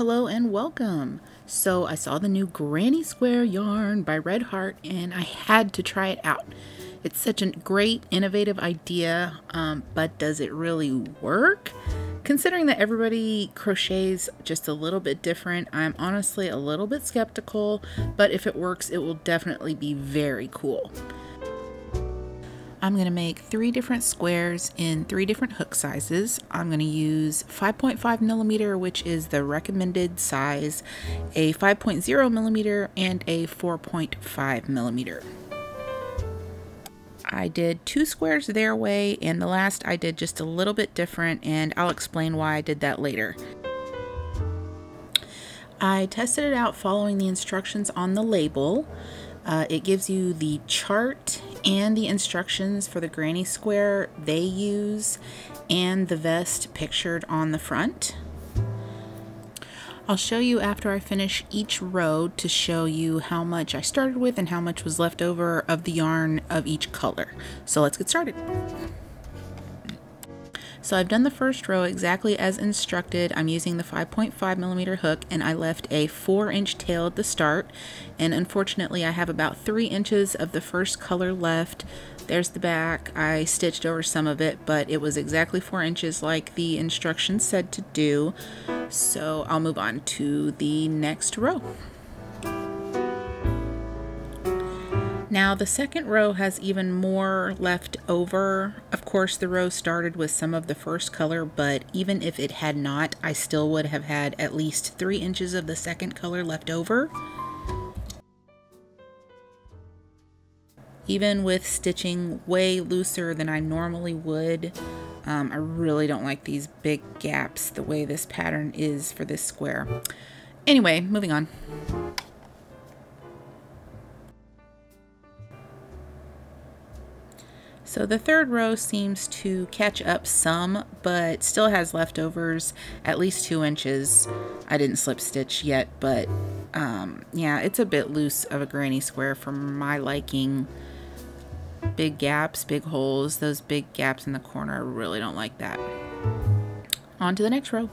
Hello and welcome. So I saw the new Granny Square yarn by Red Heart and I had to try it out. It's such a great, innovative idea, but does it really work? Considering that everybody crochets just a little bit different, I'm honestly a little bit skeptical, but if it works, it will definitely be very cool. I'm going to make 3 different squares in 3 different hook sizes. I'm going to use 5.5 millimeter, which is the recommended size, a 5.0 millimeter, and a 4.5 millimeter. I did 2 squares their way, and the last I did just a little bit different, and I'll explain why I did that later. I tested it out following the instructions on the label. It gives you the chart and the instructions for the granny square they use and the vest pictured on the front. I'll show you after I finish each row to show you how much I started with and how much was left over of the yarn of each color. So let's get started. So I've done the first row exactly as instructed. I'm using the 5.5 millimeter hook and I left a 4-inch tail at the start, and unfortunately I have about 3 inches of the first color left. There's the back. I stitched over some of it, but it was exactly 4 inches like the instructions said to do. So I'll move on to the next row. Now the second row has even more left over. Of course, the row started with some of the first color, but even if it had not, I still would have had at least 3 inches of the second color left over. Even with stitching way looser than I normally would, I really don't like these big gaps the way this pattern is for this square. Anyway, moving on. So the third row seems to catch up some, but still has leftovers, at least 2 inches. I didn't slip stitch yet, but yeah, it's a bit loose of a granny square for my liking. Big gaps, big holes, those big gaps in the corner, I really don't like that. On to the next row.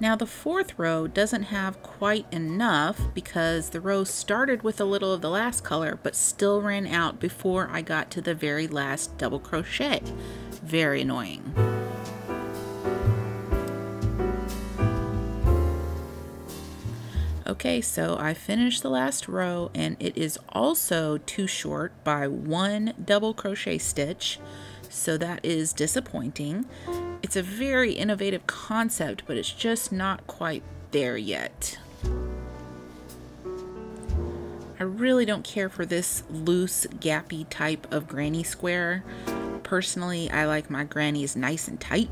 Now the fourth row doesn't have quite enough because the row started with a little of the last color but still ran out before I got to the very last double crochet. Very annoying. Okay, so I finished the last row and it is also too short by 1 double crochet stitch, so that is disappointing. It's a very innovative concept, but it's just not quite there yet. I really don't care for this loose, gappy type of granny square. Personally, I like my grannies nice and tight.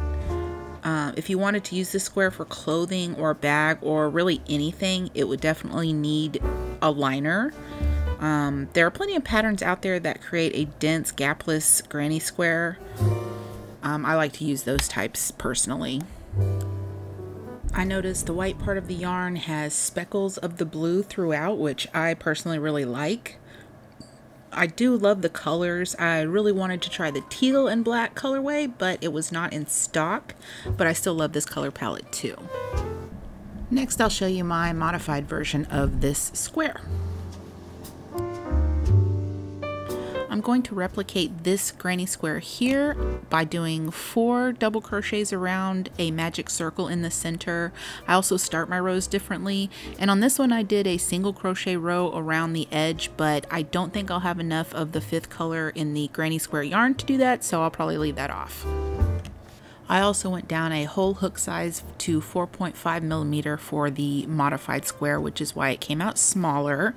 If you wanted to use this square for clothing or a bag or really anything, it would definitely need a liner. There are plenty of patterns out there that create a dense, gapless granny square. I like to use those types personally. I noticed the white part of the yarn has speckles of the blue throughout, which I personally really like. I do love the colors. I really wanted to try the teal and black colorway, but it was not in stock, but I still love this color palette too. Next, I'll show you my modified version of this square. I'm going to replicate this granny square here by doing 4 double crochets around a magic circle in the center. I also start my rows differently, and on this one I did a single crochet row around the edge, but I don't think I'll have enough of the 5th color in the granny square yarn to do that, so I'll probably leave that off. I also went down a whole hook size to 4.5 millimeter for the modified square, which is why it came out smaller.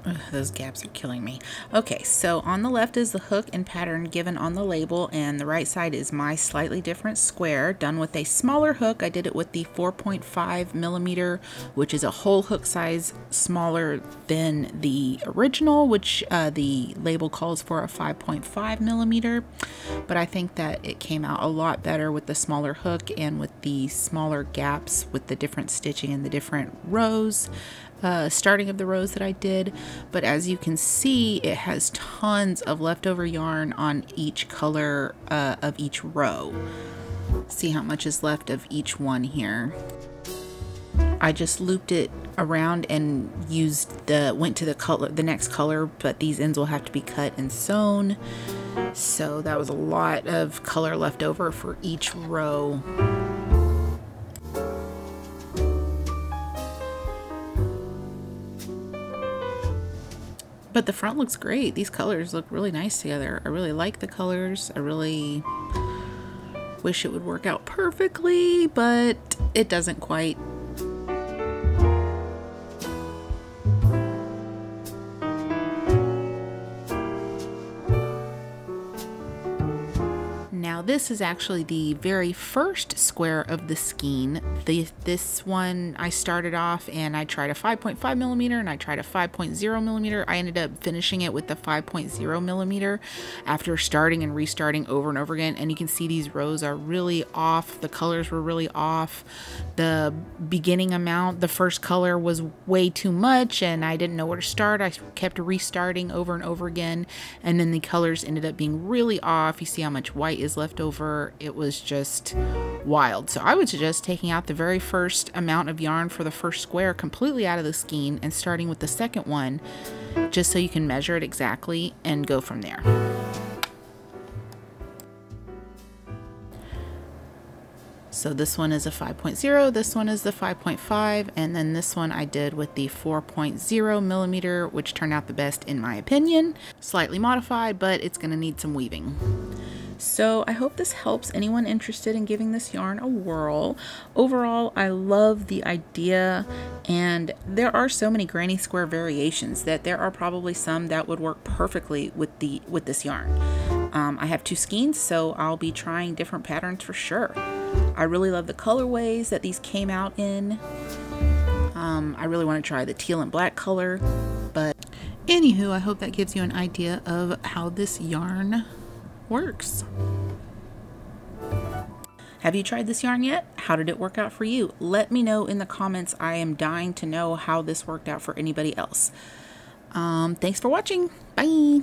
Ugh, those gaps are killing me. Okay, so on the left is the hook and pattern given on the label, and the right side is my slightly different square done with a smaller hook. I did it with the 4.5 millimeter, which is a whole hook size smaller than the original, which the label calls for a 5.5 millimeter. But I think that it came out a lot better with the smaller hook and with the smaller gaps with the different stitching and the different rows. starting of the rows that I did, but as you can see, it has tons of leftover yarn on each color of each row. See how much is left of each one here. I just looped it around and went to the next color, but these ends will have to be cut and sewn. So that was a lot of color left over for each row. But the front looks great. These colors look really nice together. I really like the colors. I really wish it would work out perfectly, but it doesn't quite. Now this is actually the very first square of the skein. This one I started off and I tried a 5.5 millimeter and I tried a 5.0 millimeter. I ended up finishing it with the 5.0 millimeter after starting and restarting over and over again. And you can see these rows are really off. The colors were really off. The beginning amount, the first color was way too much and I didn't know where to start. I kept restarting over and over again. And then the colors ended up being really off. You see how much white is left over. It was just wild. So I would suggest taking out the very first amount of yarn for the first square completely out of the skein and starting with the second one, just so you can measure it exactly and go from there. So this one is a 5.0, this one is the 5.5, and then this one I did with the 4.0 millimeter, which turned out the best in my opinion. Slightly modified, but it's going to need some weaving. So I hope this helps anyone interested in giving this yarn a whirl. Overall, I love the idea, and there are so many granny square variations that there are probably some that would work perfectly with this yarn. I have 2 skeins, so I'll be trying different patterns for sure. I really love the colorways that these came out in. I really want to try the teal and black color, but anywho, I hope that gives you an idea of how this yarn works. Have you tried this yarn yet? How did it work out for you? Let me know in the comments. I am dying to know how this worked out for anybody else. Thanks for watching. Bye.